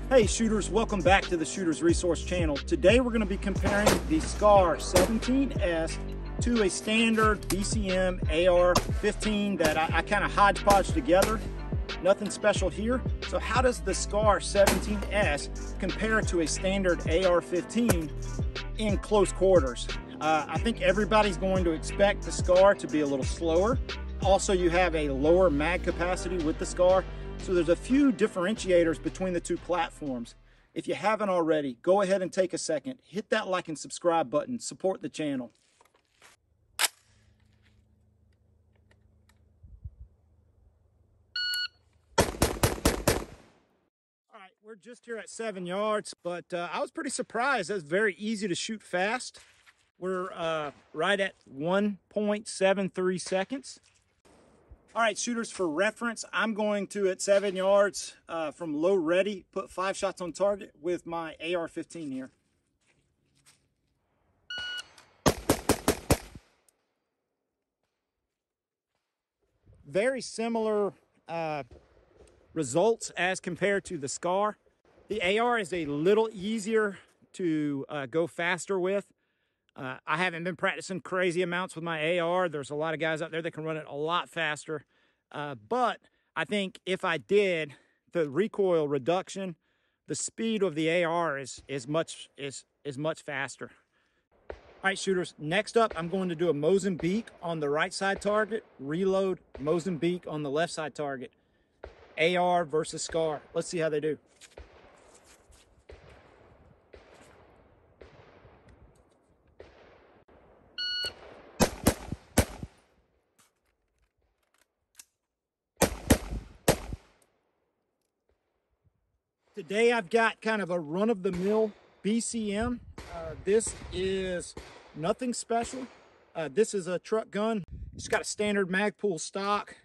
Hey shooters, welcome back to the Shooters Resource Channel. Today we're going to be comparing the SCAR 17S to a standard BCM AR15 that I kind of hodgepodge together. Nothing special here. So how does the SCAR 17S compare to a standard AR15 in close quarters? I think everybody's going to expect the SCAR to be a little slower. Also, you have a lower mag capacity with the SCAR. So there's a few differentiators between the two platforms. If you haven't already, go ahead and take a second, hit that like and subscribe button, support the channel. All right, we're just here at 7 yards, but I was pretty surprised. It's very easy to shoot fast. We're right at 1.73 seconds. All right, shooters, for reference, I'm going to, at 7 yards from low ready, put 5 shots on target with my AR-15 here. Very similar results as compared to the SCAR. The AR is a little easier to go faster with. I haven't been practicing crazy amounts with my AR. There's a lot of guys out there that can run it a lot faster. But I think if I did, the recoil reduction, the speed of the AR is much faster. All right, shooters, next up, I'm going to do a Mozambique on the right side target, reload Mozambique on the left side target. AR versus SCAR. Let's see how they do. Today I've got kind of a run-of-the-mill BCM. This is nothing special. This is a truck gun. It's got a standard Magpul stock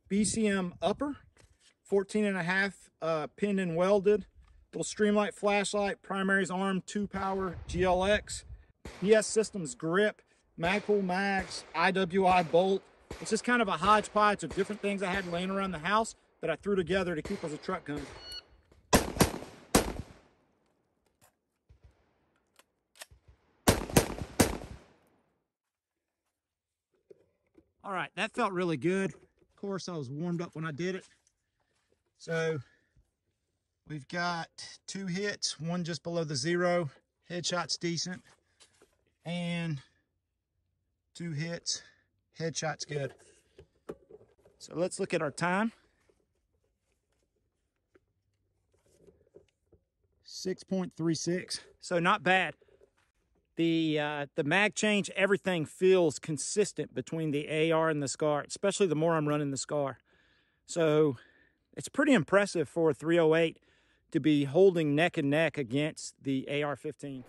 BCM upper, 14.5 pinned and welded. Little streamlight flashlight, primaries arm, 2-power GLX. BS Systems grip, Magpul mags, IWI bolt. It's just kind of a hodgepodge of different things I had laying around the house that I threw together to keep as a truck gun. All right, that felt really good. Of course, I was warmed up when I did it. So we've got 2 hits, one just below the 0. Headshot's decent. And 2 hits, headshot's good. So let's look at our time. 6.36, so not bad. The mag change, everything feels consistent between the AR and the SCAR, especially the more I'm running the SCAR. So it's pretty impressive for a 308 to be holding neck and neck against the AR-15.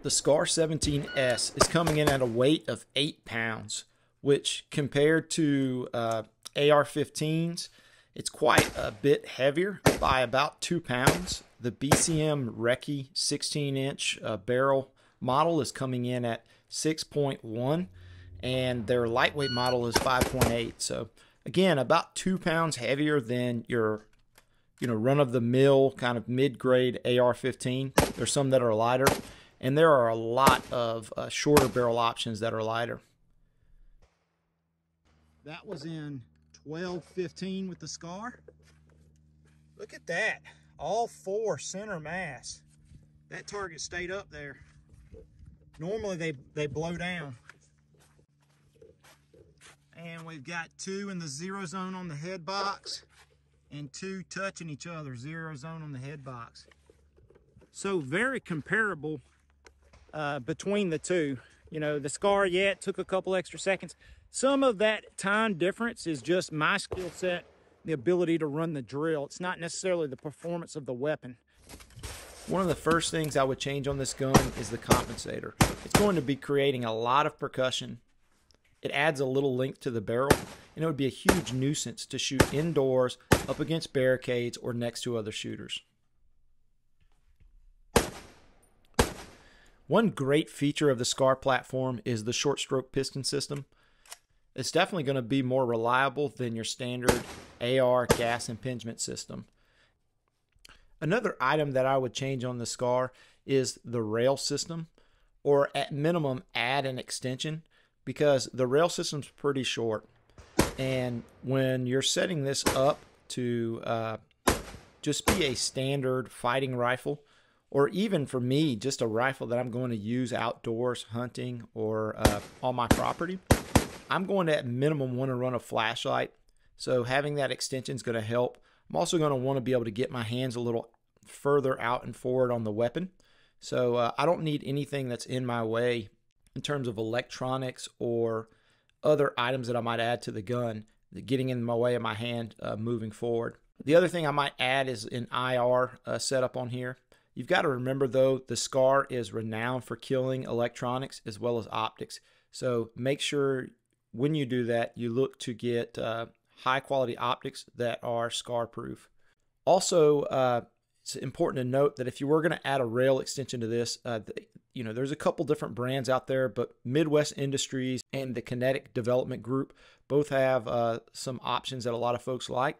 The SCAR 17S is coming in at a weight of 8 pounds, which compared to AR-15s, it's quite a bit heavier by about 2 pounds. The BCM Recce 16-inch barrel model is coming in at 6.1, and their lightweight model is 5.8. So again, about 2 pounds heavier than your run-of-the-mill kind of mid-grade AR-15. There's some that are lighter, and there are a lot of shorter barrel options that are lighter. That was in 12-15 with the SCAR. Look at that. All 4 center mass. That target stayed up there. Normally they blow down. And we've got 2 in the 0 zone on the head box and 2 touching each other, 0 zone on the head box. So very comparable between the two. You know, the SCAR, yeah, it took a couple extra seconds. Some of that time difference is just my skill set, the ability to run the drill. It's not necessarily the performance of the weapon. One of the first things I would change on this gun is the compensator. It's going to be creating a lot of percussion. It adds a little length to the barrel, and it would be a huge nuisance to shoot indoors, up against barricades, or next to other shooters. One great feature of the SCAR platform is the short stroke piston system. It's definitely going to be more reliable than your standard AR gas impingement system. Another item that I would change on the SCAR is the rail system, or at minimum add an extension, because the rail system's pretty short. And when you're setting this up to just be a standard fighting rifle, or even for me, just a rifle that I'm going to use outdoors, hunting, or on my property, I'm going to at minimum want to run a flashlight. So having that extension is going to help. I'm also going to want to be able to get my hands a little further out and forward on the weapon. So I don't need anything that's in my way in terms of electronics or other items that I might add to the gun, getting in my way of my hand moving forward. The other thing I might add is an IR setup on here. You've got to remember, though, the SCAR is renowned for killing electronics as well as optics. So make sure when you do that, you look to get high quality optics that are SCAR proof. Also, it's important to note that if you were going to add a rail extension to this, there's a couple different brands out there, but Midwest Industries and the Kinetic Development Group both have some options that a lot of folks like,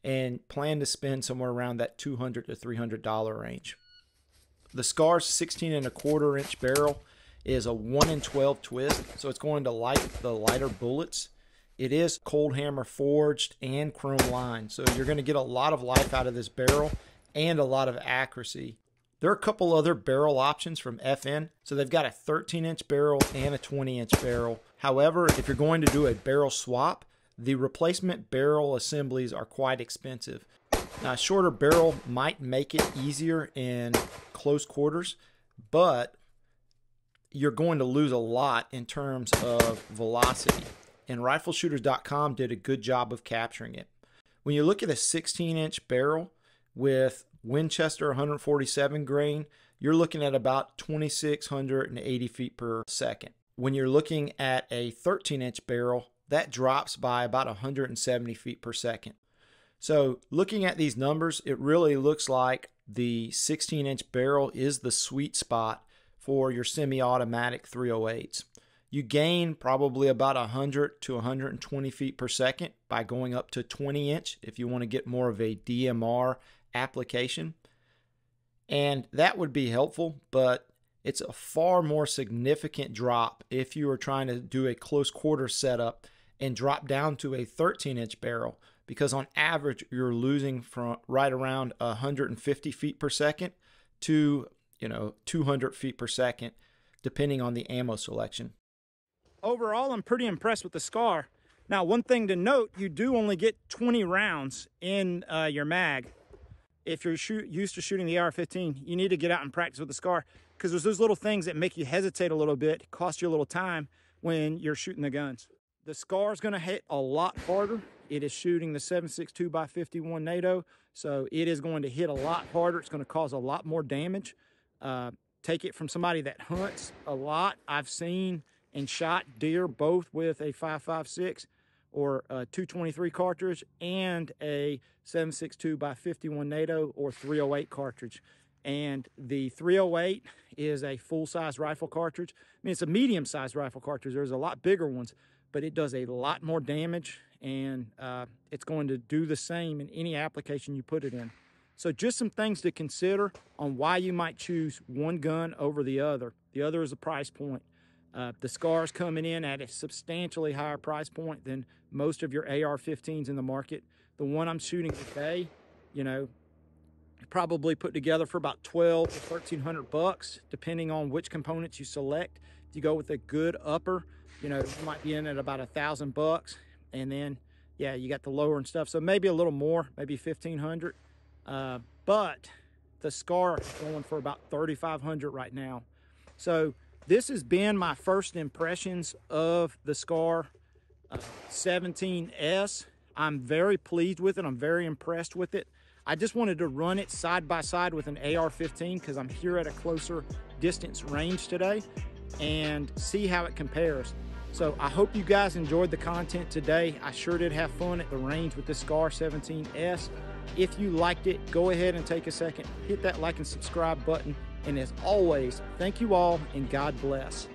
and plan to spend somewhere around that $200 to $300 range. The SCAR's 16 1/4 inch barrel is a 1 in 12 twist, so it's going to light the lighter bullets. It is cold hammer forged and chrome lined, so you're going to get a lot of life out of this barrel and a lot of accuracy. There are a couple other barrel options from FN. So they've got a 13-inch barrel and a 20-inch barrel. However, if you're going to do a barrel swap, the replacement barrel assemblies are quite expensive. Now, a shorter barrel might make it easier in close quarters, but you're going to lose a lot in terms of velocity. And rifleshooters.com did a good job of capturing it. When you look at a 16-inch barrel with Winchester 147 grain, you're looking at about 2,680 feet per second. When you're looking at a 13-inch barrel, that drops by about 170 feet per second. So looking at these numbers, it really looks like the 16-inch barrel is the sweet spot for your semi-automatic 308s. You gain probably about 100 to 120 feet per second by going up to 20-inch if you want to get more of a DMR application. And that would be helpful, but it's a far more significant drop if you are trying to do a close quarter setup and drop down to a 13-inch barrel, because on average you're losing from right around 150 feet per second to 200 feet per second, depending on the ammo selection. Overall, I'm pretty impressed with the SCAR. Now, one thing to note, you do only get 20 rounds in your mag. If you're used to shooting the AR15, you need to get out and practice with the SCAR, because there's those little things that make you hesitate a little bit, cost you a little time when you're shooting the guns. The SCAR is going to hit a lot harder. It is shooting the 7.62 x 51 NATO, so it is going to hit a lot harder. It's going to cause a lot more damage. Take it from somebody that hunts a lot. I've seen and shot deer both with a 5.56 or a 223 cartridge and a 7.62 x 51 NATO or 308 cartridge. And the 308 is a full-size rifle cartridge. I mean, it's a medium-sized rifle cartridge. There's a lot bigger ones, but it does a lot more damage, and it's going to do the same in any application you put it in. So just some things to consider on why you might choose one gun over the other. The other is the price point. The SCAR's coming in at a substantially higher price point than most of your AR-15s in the market. The one I'm shooting today, probably put together for about $1,200 to $1,300, depending on which components you select. If you go with a good upper, you might be in at about $1,000, and then you got the lower and stuff, so maybe a little more, maybe $1,500. But the SCAR is going for about $3,500 right now. So this has been my first impressions of the SCAR 17S. I'm very pleased with it. I'm very impressed with it. I just wanted to run it side by side with an AR-15 because I'm here at a closer distance range today, and see how it compares. So I hope you guys enjoyed the content today. I sure did have fun at the range with the SCAR 17S. If you liked it, go ahead and take a second, hit that like and subscribe button. And as always, thank you all, and God bless.